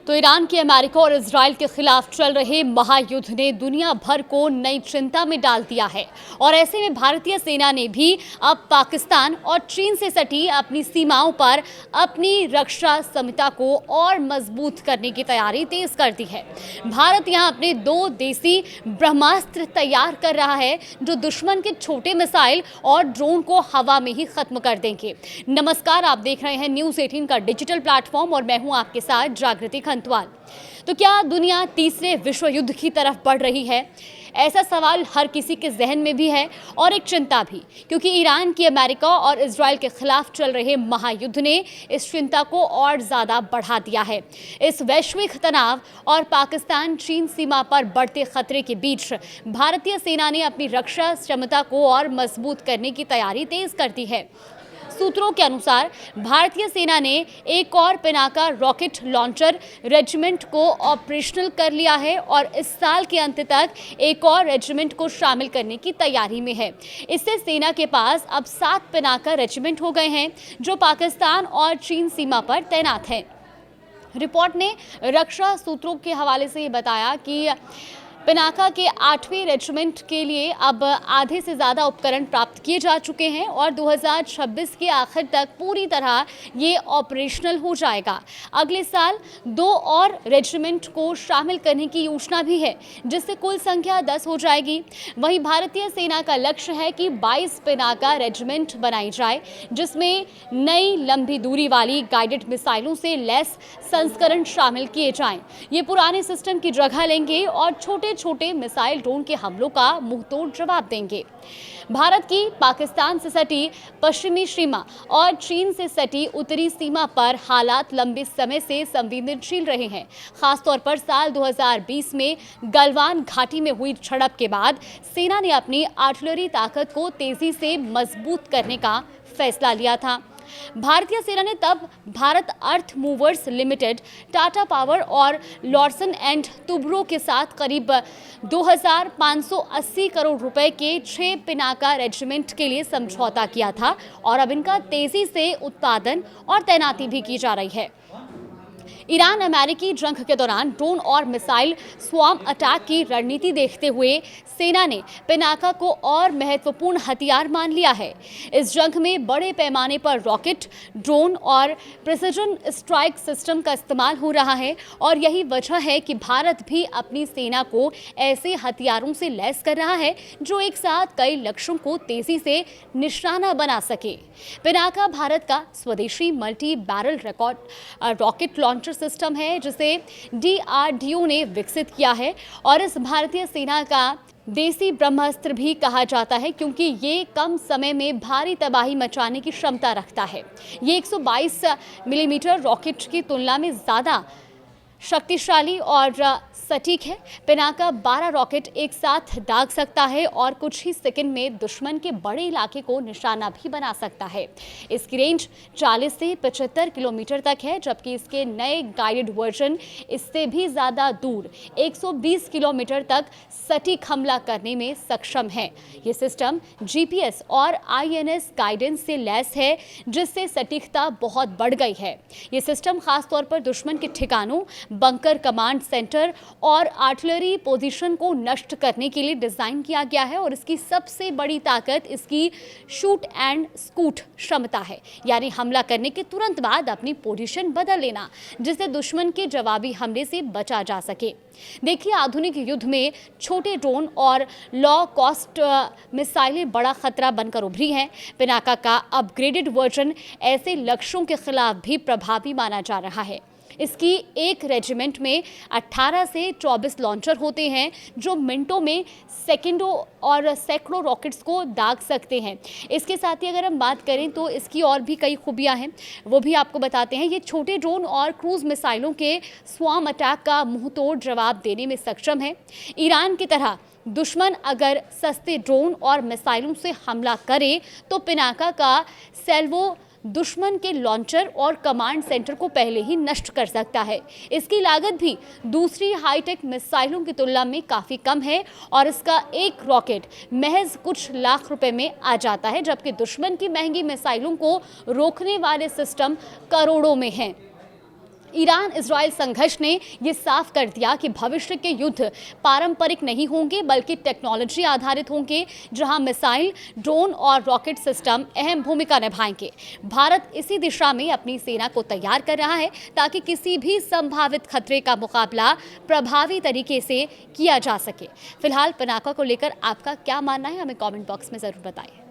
तो ईरान की अमेरिका और इजराइल के खिलाफ चल रहे महायुद्ध ने दुनिया भर को नई चिंता में डाल दिया है और ऐसे में भारतीय सेना ने भी अब पाकिस्तान और चीन से सटी अपनी सीमाओं पर अपनी रक्षा क्षमता को और मजबूत करने की तैयारी तेज कर दी है। भारत यहां अपने 2 देसी ब्रह्मास्त्र तैयार कर रहा है जो दुश्मन के छोटे मिसाइल और ड्रोन को हवा में ही खत्म कर देंगे। नमस्कार, आप देख रहे हैं न्यूज़ 18 का डिजिटल प्लेटफॉर्म और मैं हूं आपके साथ जागृति खंतवाल। तो क्या दुनिया तीसरे विश्व युद्ध की तरफ बढ़ रही है? ऐसा सवाल हर किसी के जहन में भी है और एक चिंता भी, क्योंकि ईरान की अमेरिका और इजराइल के खिलाफ चल रहे महायुद्ध ने इस चिंता को और ज़्यादा बढ़ा दिया है। इस वैश्विक तनाव और पाकिस्तान चीन सीमा पर बढ़ते खतरे के बीच भारतीय सेना ने अपनी रक्षा क्षमता को और मजबूत करने की तैयारी तेज कर दी है। सूत्रों के अनुसार भारतीय सेना ने एक और पिनाका रॉकेट लॉन्चर रेजिमेंट को ऑपरेशनल कर लिया है और इस साल के अंत तक एक और रेजिमेंट को शामिल करने की तैयारी में है। इससे सेना के पास अब 7 पिनाका रेजिमेंट हो गए हैं जो पाकिस्तान और चीन सीमा पर तैनात हैं। रिपोर्ट ने रक्षा सूत्रों के हवाले से ये बताया कि पिनाका के 8वें रेजिमेंट के लिए अब आधे से ज़्यादा उपकरण प्राप्त किए जा चुके हैं और 2026 के आखिर तक पूरी तरह ये ऑपरेशनल हो जाएगा। अगले साल 2 और रेजिमेंट को शामिल करने की योजना भी है, जिससे कुल संख्या 10 हो जाएगी। वहीं भारतीय सेना का लक्ष्य है कि 22 पिनाका रेजिमेंट बनाई जाए, जिसमें नई लंबी दूरी वाली गाइडेड मिसाइलों से लैस संस्करण शामिल किए जाएं। ये पुराने सिस्टम की जगह लेंगे और छोटे मिसाइल ड्रोन के हमलों का मुंहतोड़ जवाब देंगे। भारत की पाकिस्तान से सटी पश्चिमी सीमा और चीन से सटी उत्तरी सीमा पर हालात लंबे समय से संवेदनशील रहे हैं। खासतौर पर साल 2020 में गलवान घाटी में हुई झड़प के बाद सेना ने अपनी आर्टिलरी ताकत को तेजी से मजबूत करने का फैसला लिया था। भारतीय सेना ने तब भारत अर्थ मूवर्स लिमिटेड, टाटा पावर और लॉर्सन एंड टुब्रो के साथ करीब 2580 करोड़ रुपए के 6 पिनाका रेजिमेंट के लिए समझौता किया था और अब इनका तेजी से उत्पादन और तैनाती भी की जा रही है। ईरान अमेरिकी जंग के दौरान ड्रोन और मिसाइल स्वार्म अटैक की रणनीति देखते हुए सेना ने पिनाका को और महत्वपूर्ण हथियार मान लिया है। इस जंग में बड़े पैमाने पर रॉकेट, ड्रोन और प्रिसिजन स्ट्राइक सिस्टम का इस्तेमाल हो रहा है और यही वजह है कि भारत भी अपनी सेना को ऐसे हथियारों से लैस कर रहा है जो एक साथ कई लक्ष्यों को तेजी से निशाना बना सके। पिनाका भारत का स्वदेशी multi barrel rocket launcher system है जिसे DRDO ने विकसित किया है और इस भारतीय सेना का देसी ब्रह्मास्त्र भी कहा जाता है, क्योंकि ये कम समय में भारी तबाही मचाने की क्षमता रखता है। ये 122 मिलीमीटर रॉकेट की तुलना में ज़्यादा शक्तिशाली और सटीक है। पिनाका 12 रॉकेट एक साथ दाग सकता है और कुछ ही सेकंड में दुश्मन के बड़े इलाके को निशाना भी बना सकता है। इसकी रेंज 40 से 75 किलोमीटर तक है, जबकि इसके नए गाइडेड वर्जन इससे भी ज़्यादा दूर 120 किलोमीटर तक सटीक हमला करने में सक्षम है। ये सिस्टम GPS और INS गाइडेंस से लैस है, जिससे सटीकता बहुत बढ़ गई है। ये सिस्टम खासतौर पर दुश्मन के ठिकानों, बंकर, कमांड सेंटर और आर्टिलरी पोजीशन को नष्ट करने के लिए डिज़ाइन किया गया है और इसकी सबसे बड़ी ताकत इसकी शूट एंड स्कूट क्षमता है, यानी हमला करने के तुरंत बाद अपनी पोजीशन बदल लेना, जिससे दुश्मन के जवाबी हमले से बचा जा सके। देखिए, आधुनिक युद्ध में छोटे ड्रोन और लो कॉस्ट मिसाइलें बड़ा खतरा बनकर उभरी हैं। पिनाका का अपग्रेडेड वर्जन ऐसे लक्ष्यों के खिलाफ भी प्रभावी माना जा रहा है। इसकी एक रेजिमेंट में 18 से 24 लॉन्चर होते हैं जो मिनटों में सेकंडों और सैकड़ों रॉकेट्स को दाग सकते हैं। इसके साथ ही अगर हम बात करें तो इसकी और भी कई खूबियां हैं, वो भी आपको बताते हैं। ये छोटे ड्रोन और क्रूज मिसाइलों के स्वार्म अटैक का मुंहतोड़ जवाब देने में सक्षम है। ईरान की तरह दुश्मन अगर सस्ते ड्रोन और मिसाइलों से हमला करे तो पिनाका का सेल्वो दुश्मन के लॉन्चर और कमांड सेंटर को पहले ही नष्ट कर सकता है। इसकी लागत भी दूसरी हाईटेक मिसाइलों की तुलना में काफ़ी कम है और इसका एक रॉकेट महज कुछ लाख रुपए में आ जाता है, जबकि दुश्मन की महंगी मिसाइलों को रोकने वाले सिस्टम करोड़ों में हैं। ईरान इजराइल संघर्ष ने ये साफ कर दिया कि भविष्य के युद्ध पारंपरिक नहीं होंगे बल्कि टेक्नोलॉजी आधारित होंगे, जहां मिसाइल, ड्रोन और रॉकेट सिस्टम अहम भूमिका निभाएंगे। भारत इसी दिशा में अपनी सेना को तैयार कर रहा है ताकि किसी भी संभावित खतरे का मुकाबला प्रभावी तरीके से किया जा सके। फिलहाल पिनाका को लेकर आपका क्या मानना है, हमें कमेंट बॉक्स में जरूर बताएं।